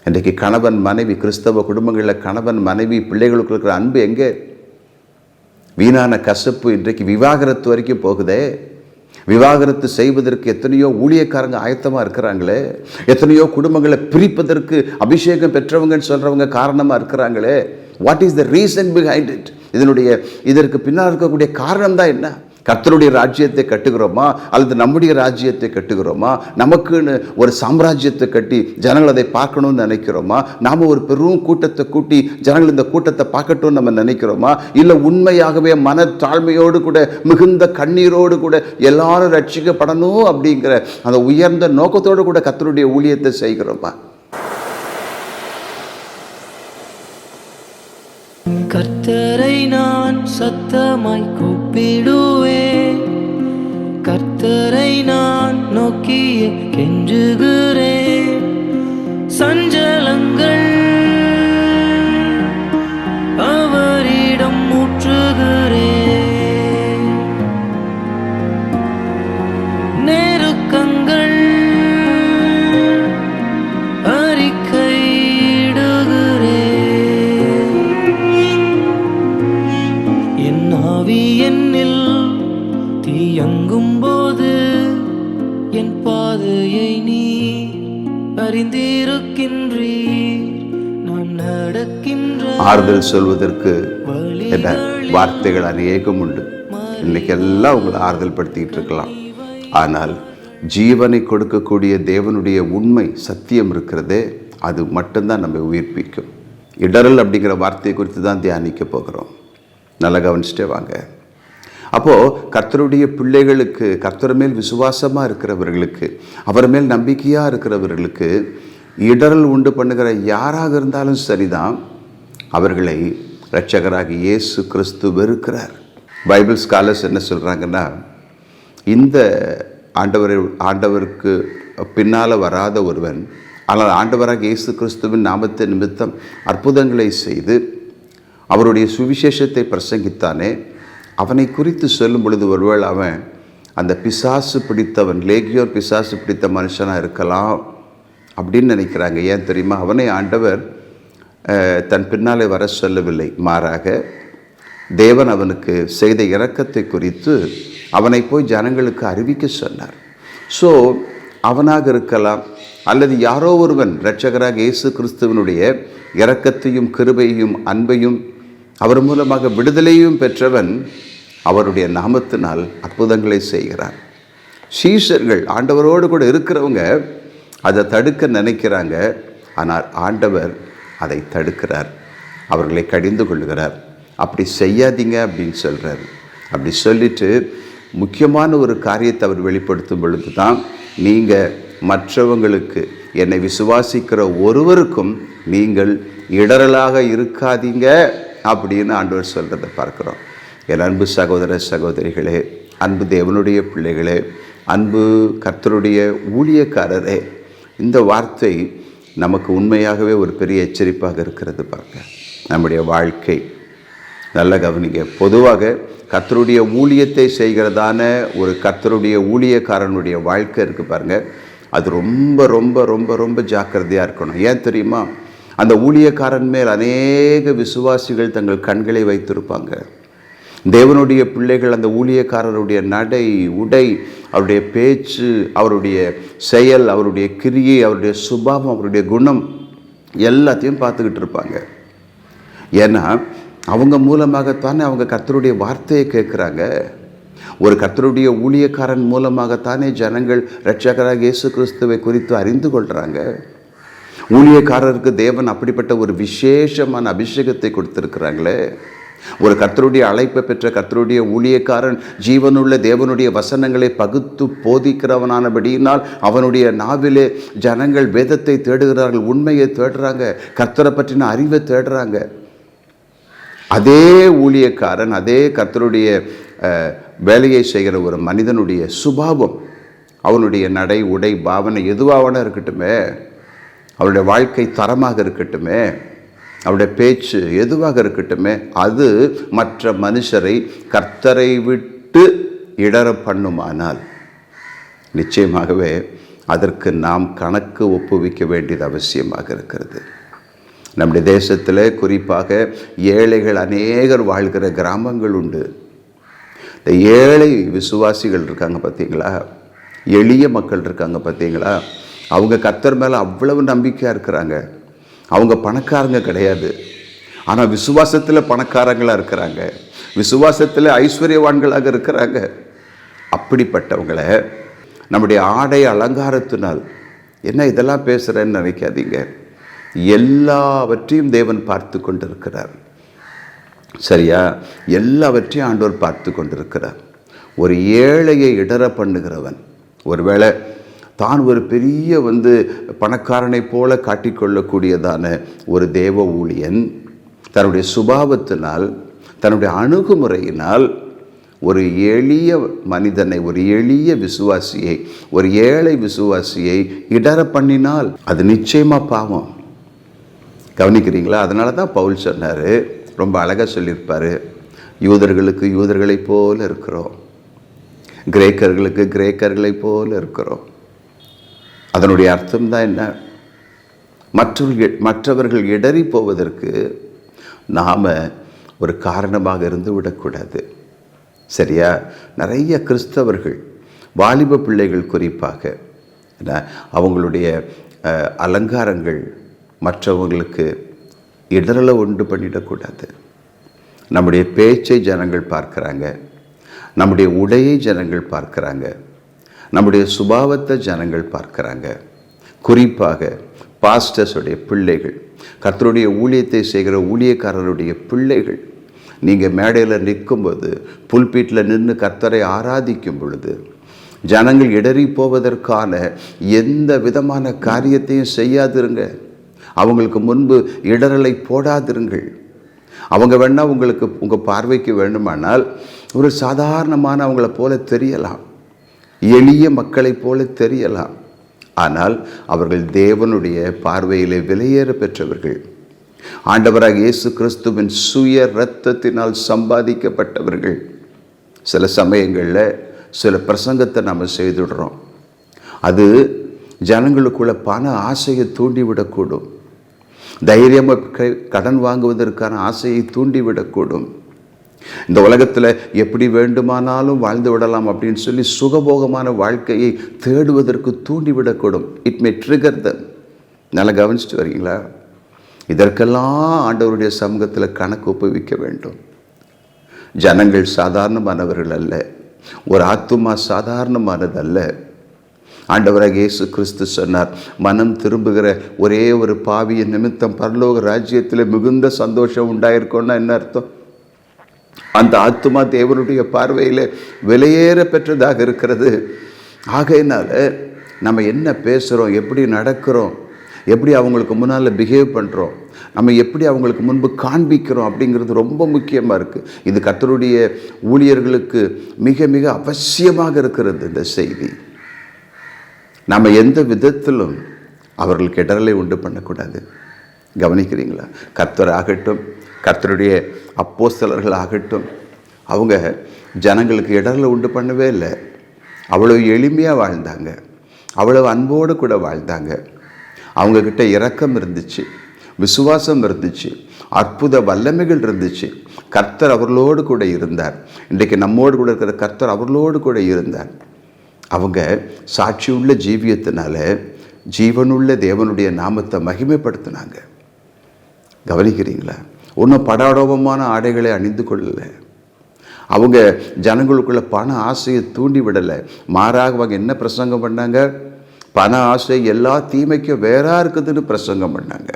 இன்றைக்கு கணவன் மனைவி, கிறிஸ்தவ குடும்பங்களில் கணவன் மனைவி பிள்ளைகளுக்கு இருக்கிற அன்பு எங்கே? வீணான கசப்பு இன்றைக்கு விவாகரத்து வரைக்கும் போகுதே. விவாகரத்து செய்வதற்கு எத்தனையோ ஊழியக்காரங்க ஆயத்தமாக இருக்கிறாங்களே. எத்தனையோ குடும்பங்களை பிரிப்பதற்கு அபிஷேகம் பெற்றவங்கன்னு சொல்கிறவங்க காரணமாக இருக்கிறாங்களே. What is the reason behind it? இதற்கு பின்னால் இருக்கக்கூடிய காரணம் தான் என்ன? கர்த்தருடைய ராஜ்யத்தை கட்டுகிறோமா அல்லது நம்முடைய ராஜ்யத்தை கட்டுகிறோமா? நமக்குன்னு ஒரு சாம்ராஜ்யத்தை கட்டி ஜனங்கள் அதை பார்க்கணும்னு நினைக்கிறோமா? நாம் ஒரு பெரும் கூட்டத்தை கூட்டி ஜனங்கள் இந்த கூட்டத்தை பார்க்கட்டும்னு நம்ம நினைக்கிறோமா? இல்லை உண்மையாகவே மனத்தாழ்மையோடு கூட மிகுந்த கண்ணீரோடு கூட எல்லாரும் ரட்சிக்கப்படணும் அப்படிங்கிற அந்த உயர்ந்த நோக்கத்தோடு கூட கர்த்தருடைய ஊழியத்தை செய்கிறோமா? கர்த்தரை நான் சத்தமாய் கூப்பிடுவேன், கர்த்தரை நான் நோக்கிய கெஞ்சுகிறேன். சஞ்சலங்கள் அவரிடம் ஊற்றுகிறேன், நெருக்கங்கள் என்னில் தீயங்கும் போது என் பாதையை நீ அறிந்திருக்கின்றீர். நான் நடக்கின்ற ஆறுதல் சொல்வதற்கு என்ன வார்த்தைகள் அநேகம் உண்டு. இன்னைக்கு எல்லாம் உங்களை ஆறுதல் படுத்திக்கிட்டு இருக்கலாம். ஆனால் ஜீவனை கொடுக்கக்கூடிய தேவனுடைய உண்மை சத்தியம் இருக்கிறதே, அது மட்டும்தான் நம்ம உயிர்ப்பிக்கும். இடரல் அப்படிங்கிற வார்த்தையை குறித்து தான் தியானிக்க போகிறோம். நல்லா கவனிச்சுட்டே வாங்க. அப்போது கர்த்தருடைய பிள்ளைகளுக்கு, கர்த்தர் மேல் விசுவாசமாக இருக்கிறவர்களுக்கு, அவர் மேல் நம்பிக்கையாக இருக்கிறவர்களுக்கு இடரல் உண்டு பண்ணுகிற யாராக இருந்தாலும் சரிதான், அவர்களை இரட்சகராகி இயேசு கிறிஸ்து வெறுக்கிறார். பைபிள் ஸ்காலர்ஸ் என்ன சொல்கிறாங்கன்னா, இந்த ஆண்டவருக்கு பின்னால் வராத ஒருவன் ஆனால் ஆண்டவராக இயேசு கிறிஸ்துவின் நாமத்தை நிமித்தம் அற்புதங்களை செய்து அவருடைய சுவிசேஷத்தை பிரசங்கித்தானே, அவனை குறித்து சொல்லும் பொழுது ஒருவேளை அவன் அந்த பிசாசு பிடித்தவன், லேகியோர் பிசாசு பிடித்த மனுஷனாக இருக்கலாம் அப்படின்னு நினைக்கிறாங்க. ஏன் தெரியுமா? அவனை ஆண்டவர் தன் பின்னாலே வர சொல்லவில்லை, மாறாக தேவன் அவனுக்கு செய்த இரக்கத்தை குறித்து அவனை போய் ஜனங்களுக்கு அறிவிக்க சொன்னார். ஸோ அவனாக இருக்கலாம், அல்லது யாரோ ஒருவன் இரட்சகராக இயேசு கிறிஸ்துவனுடைய இரக்கத்தையும் கிருபையும் அன்பையும் அவர் மூலமாக விடுதலையும் பெற்றவன் அவருடைய நாமத்தினால் அற்புதங்களை செய்கிறார். சீஷர்கள், ஆண்டவரோடு கூட இருக்கிறவங்க அதை தடுக்க நினைக்கிறாங்க. ஆனால் ஆண்டவர் அதை தடுக்கிறார், அவர்களை கடிந்து கொள்கிறார். அப்படி செய்யாதீங்க அப்படின்னு சொல்கிறார். அப்படி சொல்லிட்டு முக்கியமான ஒரு காரியத்தை அவர் வெளிப்படுத்தும் பொழுது தான், நீங்கள் மற்றவங்களுக்கு, என்னை விசுவாசிக்கிற ஒருவருக்கும் நீங்கள் இடரலாக இருக்காதீங்க அப்படின்னு ஆண்டவர் சொல்கிறத பார்க்குறோம். என் அன்பு சகோதர சகோதரிகளே, அன்பு தேவனுடைய பிள்ளைகளே, அன்பு கர்த்தருடைய ஊழியக்காரரே, இந்த வார்த்தை நமக்கு உண்மையாகவே ஒரு பெரிய எச்சரிப்பாக இருக்கிறது. பாருங்க, நம்முடைய வாழ்க்கை நல்ல கவனிங்க. பொதுவாக கர்த்தருடைய ஊழியத்தை செய்கிறதான ஒரு கர்த்தருடைய ஊழியக்காரனுடைய வாழ்க்கை இருக்குது பாருங்கள், அது ரொம்ப ரொம்ப ரொம்ப ரொம்ப ஜாக்கிரதையாக இருக்கணும். ஏன் தெரியுமா? அந்த ஊழியக்காரன் மேல் அநேக விசுவாசிகள் தங்கள் கண்களை வைத்திருப்பாங்க. தேவனுடைய பிள்ளைகள் அந்த ஊழியக்காரருடைய நடை, உடை, அவருடைய பேச்சு, அவருடைய செயல், அவருடைய கிரியை, அவருடைய சுபாவம், அவருடைய குணம் எல்லாத்தையும் பார்த்துக்கிட்டு இருப்பாங்க. ஏன்னா அவங்க மூலமாகத்தானே அவங்க கர்த்தருடைய வார்த்தையை கேட்குறாங்க. ஒரு கர்த்தருடைய ஊழியக்காரன் மூலமாகத்தானே ஜனங்கள் இரட்சகராக இயேசு கிறிஸ்துவை குறித்து அறிந்து கொள்கிறாங்க. ஊழியக்காரருக்கு தேவன் அப்படிப்பட்ட ஒரு விசேஷமான அபிஷேகத்தை கொடுத்திருக்கிறாங்களே. ஒரு கர்த்தருடைய அழைப்பை பெற்ற கர்த்தருடைய ஊழியக்காரன் ஜீவனுள்ள தேவனுடைய வசனங்களை பகுத்து போதிக்கிறவனானபடியினால் அவனுடைய நாவிலே ஜனங்கள் வேதத்தை தேடுகிறார்கள், உண்மையை தேடுறாங்க, கர்த்தரை பற்றின அறிவை தேடுறாங்க. அதே ஊழியக்காரன், அதே கர்த்தருடைய வேலையை செய்கிற ஒரு மனிதனுடைய சுபாவம், அவனுடைய நடை, உடை, பாவனை எதுவாக இருக்கட்டுமே, அவருடைய வாழ்க்கை தரமாக இருக்கட்டுமே, அவருடைய பேச்சு எதுவாக இருக்கட்டுமே, அது மற்ற மனுஷரை கர்த்தரை விட்டு இடர பண்ணுமானால் நிச்சயமாகவே அதற்கு நாம் கணக்கு ஒப்புவிக்க வேண்டியது அவசியமாக இருக்கிறது. நம்முடைய தேசத்தில் குறிப்பாக ஏழைகள் அநேகர் வாழ்கிற கிராமங்கள் உண்டு. இந்த ஏழை விசுவாசிகள் இருக்காங்க பார்த்தீங்களா, எளிய மக்கள் இருக்காங்க பார்த்தீங்களா, அவங்க கர்த்தர் மேலே அவ்வளவு நம்பிக்கையாக இருக்கிறாங்க. அவங்க பணக்காரங்க கிடையாது, ஆனால் விசுவாசத்தில் பணக்காரங்களாக இருக்கிறாங்க, விசுவாசத்தில் ஐஸ்வர்யவான்களாக இருக்கிறாங்க. அப்படிப்பட்டவங்களை நம்முடைய ஆடை அலங்காரத்தினால், என்ன இதெல்லாம் பேசுகிறேன்னு நினைக்காதீங்க, எல்லாவற்றையும் தேவன் பார்த்து கொண்டிருக்கிறார். சரியா? எல்லாவற்றையும் ஆண்டவர் பார்த்து கொண்டிருக்கிறார். ஒரு ஏழையை இடற பண்ணுகிறவன், ஒருவேளை தான் ஒரு பெரிய பணக்காரனை போல காட்டிக்கொள்ளக்கூடியதான ஒரு தேவ ஊழியன் தன்னுடைய சுபாவத்தினால், தன்னுடைய அணுகுமுறையினால் ஒரு எளிய மனிதனை, ஒரு எளிய விசுவாசியை, ஒரு ஏழை விசுவாசியை இடற பண்ணினால் அது நிச்சயமாக பாவம். கவனிக்கிறீங்களா? அதனால தான் பவுல் சொன்னார், ரொம்ப அழகாக சொல்லியிருப்பார், யூதர்களுக்கு யூதர்களைப் போல இருக்கிறோம், கிரேக்கர்களுக்கு கிரேக்கர்களைப் போல இருக்கிறோம். அதனுடைய அர்த்தம் தான் என்ன? மற்றவர்கள் இடறி போவதற்கு நாம் ஒரு காரணமாக இருந்து விடக்கூடாது. சரியா? நிறைய கிறிஸ்தவர்கள், வாலிப பிள்ளைகள் குறிப்பாக, அவங்களுடைய அலங்காரங்கள் மற்றவங்களுக்கு இடரலை உண்டு பண்ணிடக்கூடாது. நம்முடைய பேச்சை ஜனங்கள் பார்க்குறாங்க, நம்முடைய உடையை ஜனங்கள் பார்க்குறாங்க, நம்முடைய சுபாவத்தை ஜனங்கள் பார்க்குறாங்க. குறிப்பாக பாஸ்டர்ஸுடைய பிள்ளைகள், கர்த்தருடைய ஊழியத்தை செய்கிற ஊழியக்காரருடைய பிள்ளைகள், நீங்கள் மேடையில் நிற்கும்போது, புல்பீட்டில் நின்று கர்த்தரை ஆராதிக்கும் பொழுது, ஜனங்கள் இடறி போவதற்கான எந்த விதமான காரியத்தையும் செய்யாதிருங்க. அவங்களுக்கு முன்பு இடரலை போடாதிருங்கள். அவங்க வேணால் உங்களுக்கு உங்கள் பார்வைக்கு வேண்டுமானால் ஒரு சாதாரணமான அவங்கள போல தெரியலாம், எளிய மக்களைப் போல தெரியலாம். ஆனால் அவர்கள் தேவனுடைய பார்வையிலே விலையேற பெற்றவர்கள். ஆண்டவராக இயேசு கிறிஸ்துவின் சுய இரத்தத்தினால் சம்பாதிக்கப்பட்டவர்கள். சில சமயங்களில் சில பிரசங்கத்தை நம்ம செய்துடுறோம், அது ஜனங்களுக்குள்ள பண ஆசையை தூண்டிவிடக்கூடும், தைரியமாக கடன் வாங்குவதற்கான ஆசையை தூண்டிவிடக்கூடும். இந்த உலகத்தில் எப்படி வேண்டுமானாலும் வாழ்ந்து விடலாம் அப்படின்னு சொல்லி சுகபோகமான வாழ்க்கையை தேடுவதற்கு தூண்டிவிடக்கூடும். இட் மே ட்ரிகர் தம். நல்லா கவனிச்சுட்டு வரீங்களா? இதற்கெல்லாம் ஆண்டவருடைய சமூகத்தில் கணக்கு ஒப்புவிக்க வேண்டும். ஜனங்கள் சாதாரணமானவர்கள் அல்ல, ஒரு ஆத்துமா சாதாரணமானதல்ல. ஆண்டவராக இயேசு கிறிஸ்து சொன்னார், மனம் திரும்புகிற ஒரே ஒரு பாவியின் நிமித்தம் பரலோக ராஜ்யத்தில் மிகுந்த சந்தோஷம் உண்டாயிருக்கோன்னா என்ன அர்த்தம்? அந்த ஆத்துமா தேவனுடைய பார்வையில் விலையேற பெற்றதாக இருக்கிறது. ஆகையினால நம்ம என்ன பேசுகிறோம், எப்படி நடக்கிறோம், எப்படி அவங்களுக்கு முன்னால் பிஹேவ் பண்ணுறோம், நம்ம எப்படி அவங்களுக்கு முன்பு காண்பிக்கிறோம் அப்படிங்கிறது ரொம்ப முக்கியமாக இருக்குது. இது கர்த்தருடைய ஊழியர்களுக்கு மிக மிக அவசியமாக இருக்கிறது. இந்த செய்தி நம்ம எந்த விதத்திலும் அவர்களுக்கு இடரலை உண்டு பண்ணக்கூடாது. கவனிக்கிறீங்களா? கர்த்தர் ஆகட்டும், கர்த்தருடைய அப்போஸ்தலர்கள் ஆகட்டும், அவங்க ஜனங்களுக்கு இடரலை உண்டு பண்ணவே இல்லை. அவ்வளவு எளிமையாக வாழ்ந்தாங்க, அவ்வளவு அன்போடு கூட வாழ்ந்தாங்க. அவங்கக்கிட்ட இரக்கம் இருந்துச்சு, விசுவாசம் இருந்துச்சு, அற்புத வல்லமைகள் இருந்துச்சு. கர்த்தர் அவர்களோடு கூட இருந்தார். இன்றைக்கு நம்மோடு கூட இருக்கிற கர்த்தர் அவர்களோடு கூட இருந்தார். அவங்க சாட்சியுள்ள ஜீவியத்தினால ஜீவனுள்ள தேவனுடைய நாமத்தை மகிமைப்படுத்தினாங்க. கவனிக்கிறீங்களா? ஒன்றும் படாடோபமான ஆடைகளை அணிந்து கொள்ளலை. அவங்க ஜனங்களுக்குள்ள பண ஆசையை தூண்டி விடலை. மாறாக அவங்க என்ன பிரசங்கம் பண்ணாங்க? பண ஆசை எல்லா தீமைக்கும் வேறா இருக்குதுன்னு பிரசங்கம் பண்ணாங்க.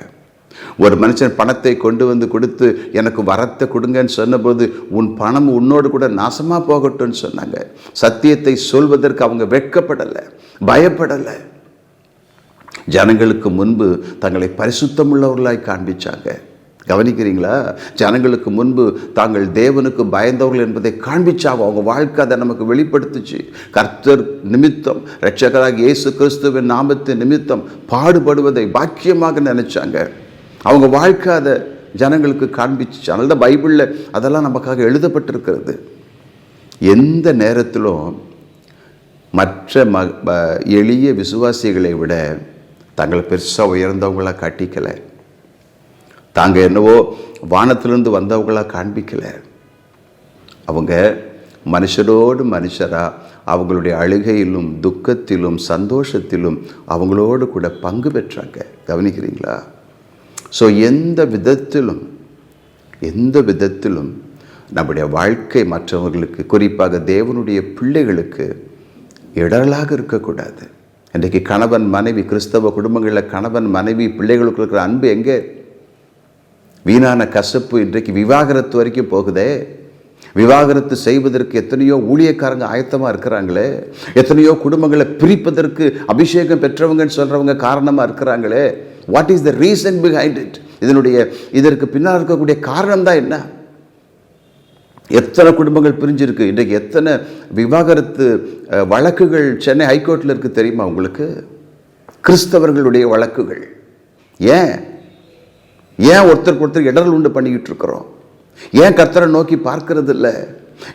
ஒரு மனுஷன் பணத்தை கொண்டு வந்து கொடுத்து எனக்கு வரத்தை கொடுங்கன்னு சொன்னபோது, உன் பணம் உன்னோடு கூட நாசமாக போகட்டும்னு சொன்னாங்க. சத்தியத்தை சொல்வதற்கு அவங்க வெட்கப்படலை, பயப்படலை. ஜனங்களுக்கு முன்பு தங்களை பரிசுத்தமுள்ளவர்களாய் காண்பிச்சாங்க. கவனிக்கிறீங்களா? ஜனங்களுக்கு முன்பு தாங்கள் தேவனுக்கு பயந்தவர்கள் என்பதை காண்பிச்சாங்க. அவங்க வாழ்க்கை அதை நமக்கு வெளிப்படுத்துச்சு. கர்த்தர் நிமித்தம், இரட்சகராக இயேசு கிறிஸ்துவின் நாமத்தின் நிமித்தம் பாடுபடுவதை பாக்கியமாக நினைச்சாங்க. அவங்க வாழ்க்கை அதை ஜனங்களுக்கு காண்பிச்சு. அதனால தான் பைபிளில் அதெல்லாம் நமக்காக எழுதப்பட்டிருக்கிறது. எந்த நேரத்திலும் மற்ற எளிய விசுவாசிகளை விட தங்களை பெருசாக உயர்ந்தவங்களாக காட்டிக்கலை. தாங்கள் என்னவோ வானத்திலிருந்து வந்தவங்களாக காண்பிக்கலை. அவங்க மனுஷரோடு மனுஷராக அவங்களுடைய அழுகையிலும் துக்கத்திலும் சந்தோஷத்திலும் அவங்களோடு கூட பங்கு பெற்றாங்க. கவனிக்கிறீங்களா? ஸோ எந்த விதத்திலும் நம்முடைய வாழ்க்கை மற்றவர்களுக்கு, குறிப்பாக தேவனுடைய பிள்ளைகளுக்கு இடரலாக இருக்கக்கூடாது. இன்றைக்கு கணவன் மனைவி, கிறிஸ்தவ குடும்பங்களில் கணவன் மனைவி பிள்ளைகளுக்கு இருக்கிற அன்பு எங்கே? வீணான கசப்பு இன்றைக்கு விவாகரத்து வரைக்கும் போகுதே. விவாகரத்து செய்வதற்கு எத்தனையோ ஊழியக்காரங்க ஆயத்தமாக இருக்கிறாங்களே. எத்தனையோ குடும்பங்களை பிரிப்பதற்கு அபிஷேகம் பெற்றவங்கன்னு சொல்கிறவங்க காரணமாக இருக்கிறாங்களே. What is the reason behind it? இதற்கு பின்னால் இருக்கக்கூடிய காரணம் தான் என்ன? எத்தனை குடும்பங்கள் பிரிஞ்சிருக்கு இன்றைக்கு? எத்தனை விவாகரத்து வழக்குகள் சென்னை ஹைகோர்ட்டில் இருக்குது தெரியுமா உங்களுக்கு? கிறிஸ்தவர்களுடைய வழக்குகள். ஏன் ஒருத்தருக்கு ஒருத்தர் இடரல் உண்டு பண்ணிக்கிட்டு இருக்கிறோம்? ஏன் கர்த்தரை நோக்கி பார்க்கறது இல்லை?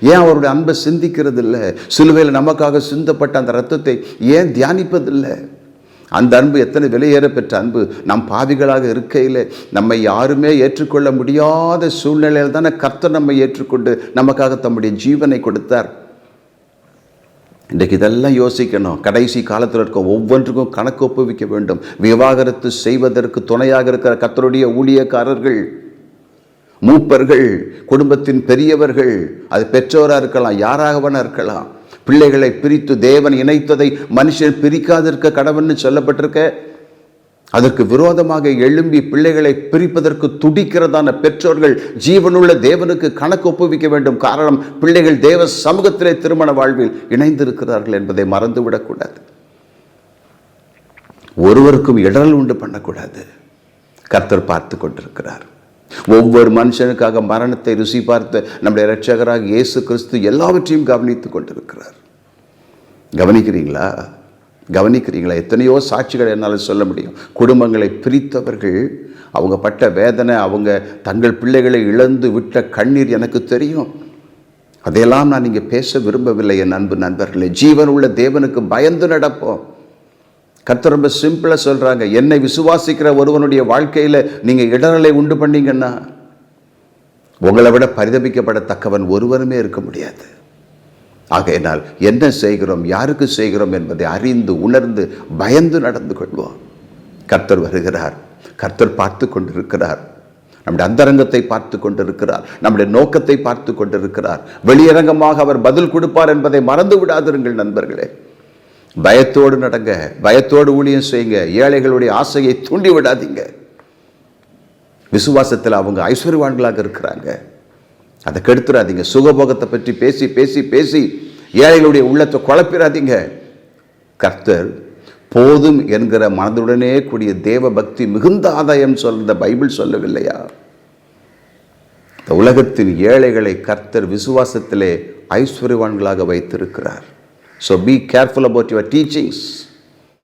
ஏன் அவருடைய அன்பை சிந்திக்கிறது இல்லை? சிலுவையில் நமக்காக சிந்தப்பட்ட அந்த ரத்தத்தை ஏன் தியானிப்பதில்லை? அந்த அன்பு எத்தனை விலையேற பெற்ற அன்பு! நம் பாவிகளாக இருக்கையில் நம்மை யாருமே ஏற்றுக்கொள்ள முடியாத சூழ்நிலையில் தானே கர்த்தர் நம்மை ஏற்றுக்கொண்டு நமக்காக தம்முடைய ஜீவனை கொடுத்தார். இன்றைக்கு இதெல்லாம் யோசிக்கணும். கடைசி காலத்தில் இருக்க ஒவ்வொன்றுக்கும் கணக்கு ஒப்புவிக்க வேண்டும். விவாகரத்து செய்வதற்கு துணையாக இருக்கிற கர்த்தருடைய ஊழியக்காரர்கள், மூப்பர்கள், குடும்பத்தின் பெரியவர்கள், அது பெற்றோராக இருக்கலாம், யாராகவனா இருக்கலாம், பிள்ளைகளை பிரித்து தேவன் இணைத்ததை மனுஷன் பிரிக்காதிருக்க கடவுள்னு சொல்லப்பட்டிருக்க, அதற்கு விரோதமாக எழும்பி பிள்ளைகளை பிரிப்பதற்கு துடிக்கிறதான பெற்றோர்கள் ஜீவனுள்ள தேவனுக்கு கணக்கு ஒப்புவிக்க வேண்டும். காரணம், பிள்ளைகள் தேவ சமூகத்திலே திருமண வாழ்வில் இணைந்திருக்கிறார்கள் என்பதை மறந்துவிடக்கூடாது. ஒருவருக்கும் இடரல் உண்டு பண்ணக்கூடாது. கர்த்தர் பார்த்து கொண்டிருக்கிறார். ஒவ்வொரு மனுஷனுக்காக மரணத்தை ருசி பார்த்த நம்முடைய இரட்சகராக இயேசு கிறிஸ்து எல்லாவற்றையும் கவனித்து கொண்டிருக்கிறார். கவனிக்கிறீங்களா? எத்தனையோ சாட்சிகள் என்னால் சொல்ல முடியும். குடும்பங்களை பிரித்தவர்கள், அவங்க பட்ட வேதனை, அவங்க தங்கள் பிள்ளைகளை இழந்து விட்ட கண்ணீர் எனக்கு தெரியும். அதையெல்லாம் நான் இங்கே பேச விரும்பவில்லை. என் அன்பு நண்பர்களே, ஜீவன் உள்ள தேவனுக்கு பயந்து நடப்போம். கர்த்தர் ரொம்ப சிம்பிளாக சொல்கிறாங்க, என்னை விசுவாசிக்கிற ஒருவனுடைய வாழ்க்கையில் நீங்கள் இடரலை உண்டு பண்ணீங்கன்னா உங்களை விட பரிதபிக்கப்படத்தக்கவன் ஒருவருமே இருக்க முடியாது. ஆகையினால் என்ன செய்கிறோம், யாருக்கு செய்கிறோம் என்பதை அறிந்து உணர்ந்து பயந்து நடந்து கொள்வோம். கர்த்தர் வருகிறார். கர்த்தர் பார்த்து கொண்டிருக்கிறார். நம்முடைய அந்தரங்கத்தை பார்த்து கொண்டிருக்கிறார். நம்முடைய நோக்கத்தை பார்த்து கொண்டிருக்கிறார். வெளியரங்கமாக அவர் பதில் கொடுப்பார் என்பதை மறந்து விடாதிருங்கள் நண்பர்களே. பயத்தோடு நடங்க, பயத்தோடு ஊழியம் செய்யுங்க. ஏழைகளுடைய ஆசையை தூண்டி விடாதீங்க. விசுவாசத்தில் அவங்க ஐஸ்வர்யவான்களாக இருக்கிறாங்க, அதை கெடுத்துடாதீங்க. சுகபோகத்தை பற்றி பேசி பேசி பேசி ஏழைகளுடைய உள்ளத்தை குழப்பிடாதீங்க. கர்த்தர் போதும் என்கிற மனதுடனே கூடிய தேவ பக்தி மிகுந்த ஆதாயம் சொல்ற பைபிள் சொல்லவில்லையா? இந்த உலகத்தின் ஏழைகளை கர்த்தர் விசுவாசத்திலே ஐஸ்வர்யவான்களாக வைத்திருக்கிறார். So be careful about your teachings.